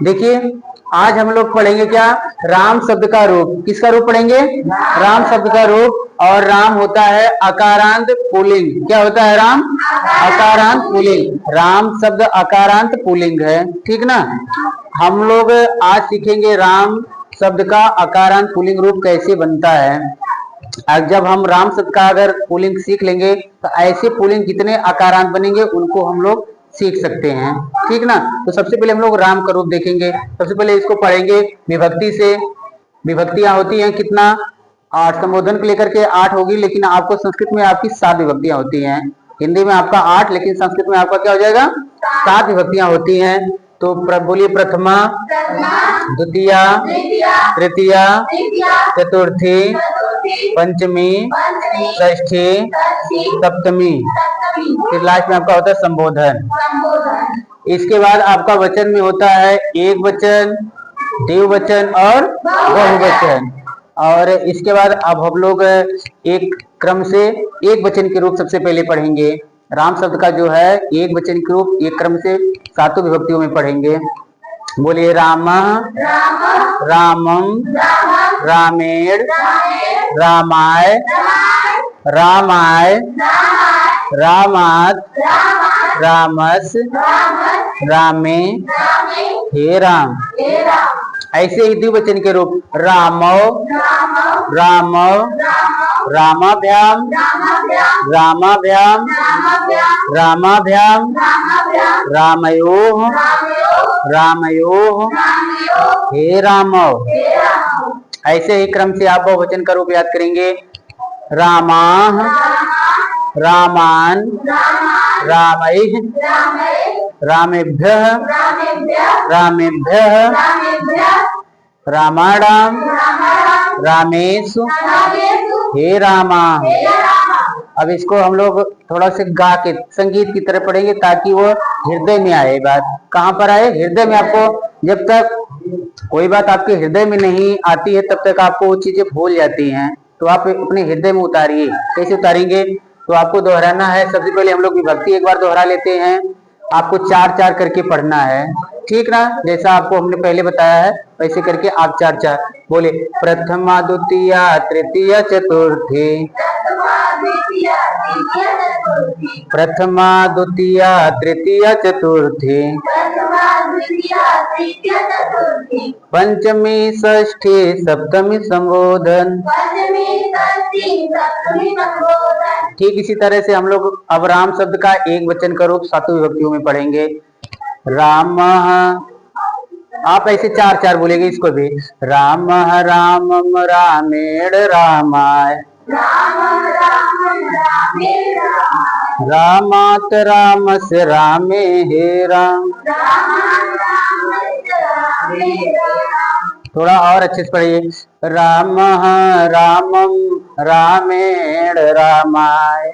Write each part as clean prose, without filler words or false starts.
देखिए, आज हम लोग पढ़ेंगे क्या, राम शब्द का रूप। किसका रूप पढ़ेंगे? राम शब्द का रूप। और राम होता है अकारांत पुल्लिंग। क्या होता है राम? अकारांत पुल्लिंग। राम शब्द अकारांत पुल्लिंग है, ठीक ना। हम लोग आज सीखेंगे राम शब्द का अकारांत पुल्लिंग रूप कैसे बनता है। जब हम राम शब्द का अगर पुल्लिंग सीख लेंगे तो ऐसे पुल्लिंग कितने आकारांत बनेंगे उनको हम लोग सीख सकते हैं, ठीक ना। तो सबसे पहले हम लोग राम का रूप देखेंगे। सबसे पहले इसको पढ़ेंगे विभक्ति से। विभक्तियां होती हैं कितना? 8। संबोधन को लेकर के 8 होगी, लेकिन आपको संस्कृत में आपकी 7 विभक्तियां होती हैं। हिंदी में आपका 8, लेकिन संस्कृत में आपका क्या हो जाएगा? 7 विभक्तियां होती हैं। तो बोलिए, प्रथमा, द्वितीया, तृतीया, चतुर्थी, पंचमी, षष्ठी, सप्तमी, फिर लास्ट में आपका होता है संबोधन। इसके बाद आपका वचन में होता है एक वचन, द्विवचन और बहुवचन। और इसके बाद अब हम लोग एक क्रम से एक वचन के रूप सबसे पहले पढ़ेंगे। राम शब्द का जो है एक वचन के रूप एक क्रम से 7 विभक्तियों में पढ़ेंगे। बोलिए, रामः, रामम, रामेण, रामाय, रामाय, रामात्, रामस्, रामे, हे राम। ऐसे ही द्विवचन के रूप रामो, रामो, रामाभ्याम, रामाभ्याम, रामाभ्याम, रामयोः, रामयोः, हे रामो। ऐसे ही क्रम से आप बहुवचन का रूप याद करेंगे। रामाः, रामान्, रामैः, रामेभ्यः, रामेभ्यः, रामाणाम्, रामेषु, हे रामा। अब इसको हम लोग थोड़ा से गा के संगीत की तरह पढ़ेंगे ताकि वो हृदय में आए। बात कहाँ पर आए? हृदय में। आपको जब तक कोई बात आपके हृदय में नहीं आती है तब तक आपको वो चीजें भूल जाती हैं। तो आप अपने हृदय में उतारिए। कैसे उतारेंगे? तो आपको दोहराना है। सबसे पहले हम लोग विभक्ति एक बार दोहरा लेते हैं। आपको 4-4 करके पढ़ना है, ठीक ना। जैसा आपको हमने पहले बताया है वैसे करके आप 4-4 बोले। प्रथमा, द्वितीया, तृतीया, चतुर्थी, प्रथमा, द्वितीया, तृतीया, चतुर्थी, पंचमी, षष्ठी, सप्तमी, संबोधन। ठीक इसी तरह से हम लोग अब राम शब्द का एक वचन का रूप 7 विभक्तियों में पढ़ेंगे। रामः, आप ऐसे 4-4 बोलेंगे इसको भी। रामः, रामम, रामेण, रामाय, रामात्, रामस्य, रामे, हे राम। थोड़ा और अच्छे से पढ़िए। रामः, रामम, रामेण, रामाय,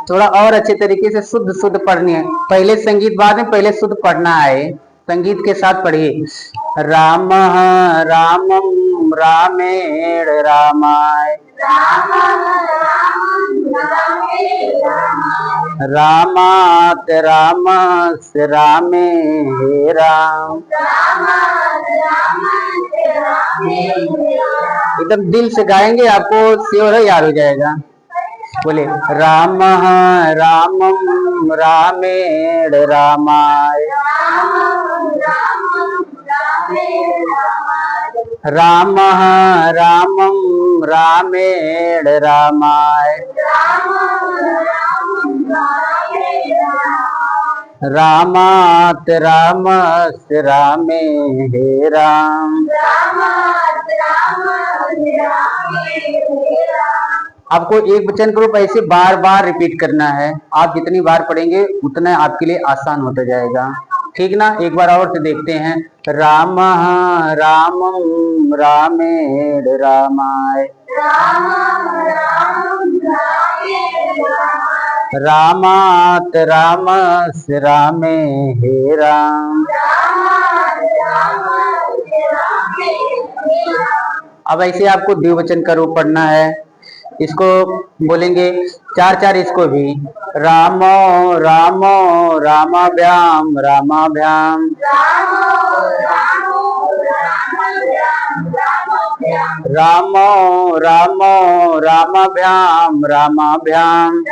थोड़ा और अच्छे तरीके से शुद्ध शुद्ध पढ़नी है। पहले संगीत, बाद में पहले शुद्ध पढ़ना है। संगीत के साथ पढ़िए। रामः, रामम, रामेण, रामाय, रामात्, रामस्य, रामे, हे राम। एकदम दिल से गाएंगे, आपको श्योर है याद हो जाएगा। बोले, रामः, रामम, रामेण, रामाय, रामः, रामम, रामेण, रामाय, रामात्, रामस्य, रामे, हे राम। आपको एक वचन का रूप ऐसे बार बार रिपीट करना है। आप जितनी बार पढ़ेंगे उतना आपके लिए आसान होता जाएगा, ठीक ना। एक बार और से देखते हैं। रामः, रामम, रामेण, रामाय, रामात्, रामस्य, रामे, हे राम। अब ऐसे आपको द्विवचन का रूप पढ़ना है। इसको बोलेंगे चार चार, इसको भी रामो रामो रामाभ्याम रामाभ्याम, रामो रामो रामाभ्याम रामाभ्याम,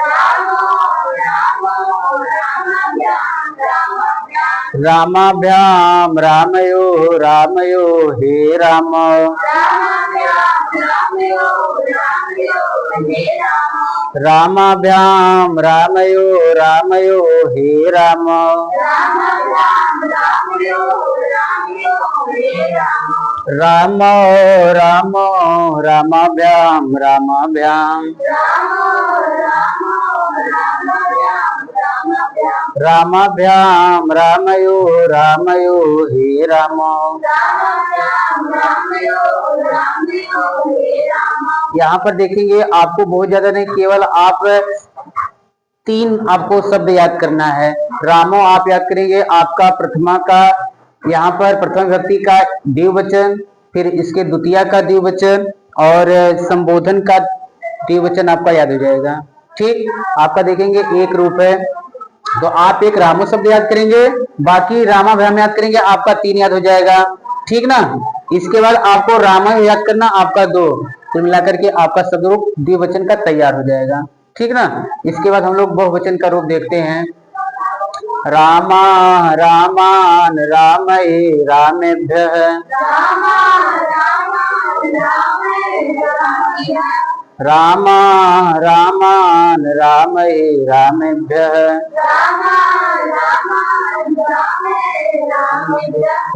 रामाभ्याम रामयो रामयो हे राम, रामाभ्याम रामयो रामयो हे राम, राम राम रामाभ्याम रामाभ्याम, रामाभ्याम रामयो रामयो हे राम। यहाँ पर देखेंगे आपको बहुत ज्यादा नहीं, केवल आप 3 आपको शब्द याद करना है। रामो आप याद करेंगे, आपका प्रथमा का यहाँ पर प्रथम व्यक्ति का द्विवचन, फिर इसके द्वितीया का द्विवचन और संबोधन का द्विवचन आपका याद हो जाएगा। ठीक, आपका देखेंगे एक रूप है, तो आप एक रामो शब्द याद करेंगे, बाकी रामाभ्याम याद करेंगे, आपका 3 याद हो जाएगा। ठीक ना। इसके बाद आपको रामा याद करना, आपका 2, कुल मिलाकर के आपका शब्द रूप द्विवचन का तैयार हो जाएगा। ठीक ना। इसके बाद हम लोग बहुवचन का रूप देखते हैं। रामा रामान रामये रामेभ्यः, रामा रामान रामये रामेभ्यः,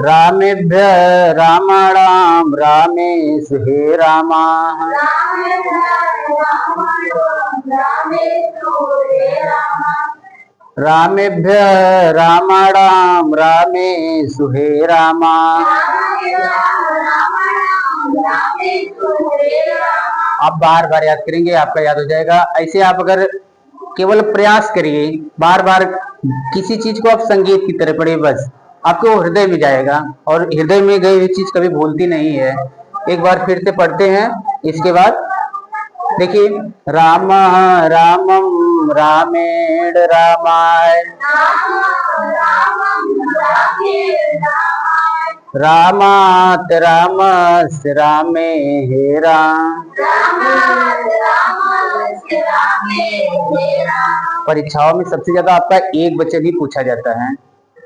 रामेभ्यः रामाणाम रामेषु हे रामाः, रामेभ्यः रामाणाम रामेषु हे रामाः। आप बार बार याद करेंगे, आपका याद हो जाएगा। ऐसे आप अगर केवल प्रयास करिए, बार बार किसी चीज को आप संगीत की तरह पढ़िए, बस आपको हृदय में जाएगा, और हृदय में गई हुई चीज कभी भूलती नहीं है। एक बार फिर से पढ़ते हैं। इसके बाद देखिए, राम रामम रामेण रामाय, रामात रामस्य रामे हे राम। परीक्षाओं में सबसे ज्यादा आपका एक वचन ही पूछा जाता है।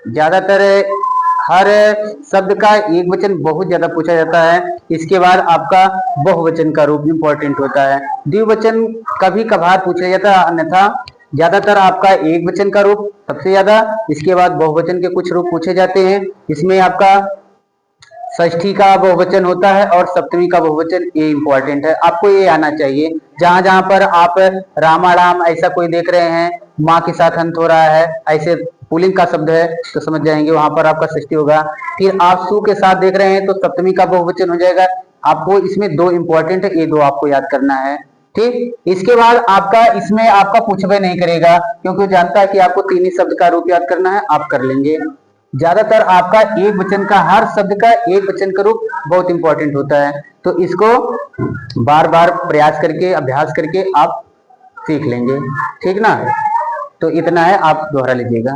ज्यादातर हर शब्द का एक वचन बहुत ज्यादा पूछा जाता है। इसके बाद आपका बहुवचन का रूप इंपॉर्टेंट होता है। द्विवचन कभी कभार पूछा जाता है, अन्यथा ज्यादातर आपका एक वचन का रूप सबसे ज्यादा। इसके बाद बहुवचन के कुछ रूप पूछे जाते हैं। इसमें आपका षष्ठी का बहुवचन होता है और सप्तमी का बहुवचन, ये इंपॉर्टेंट है, आपको ये आना चाहिए। जहां जहां पर आप रामाराम ऐसा कोई देख रहे हैं, माँ के साथ अंत हो रहा है, ऐसे पुल्लिंग का शब्द है तो समझ जाएंगे वहां पर आपका षष्ठी होगा। फिर आप सु के साथ देख रहे हैं तो सप्तमी का बहुवचन हो जाएगा। आपको इसमें 2 इंपॉर्टेंट है, ये 2 आपको याद करना है। ठीक, इसके बाद आपका इसमें आपका कुछ भी नहीं करेगा, क्योंकि वो जानता है कि आपको 3 ही शब्द का रूप याद करना है, आप कर लेंगे। ज्यादातर आपका एक वचन का, हर शब्द का एक वचन का रूप बहुत इंपॉर्टेंट होता है, तो इसको बार बार प्रयास करके, अभ्यास करके आप सीख लेंगे। ठीक ना। तो इतना है, आप दोहरा लीजिएगा।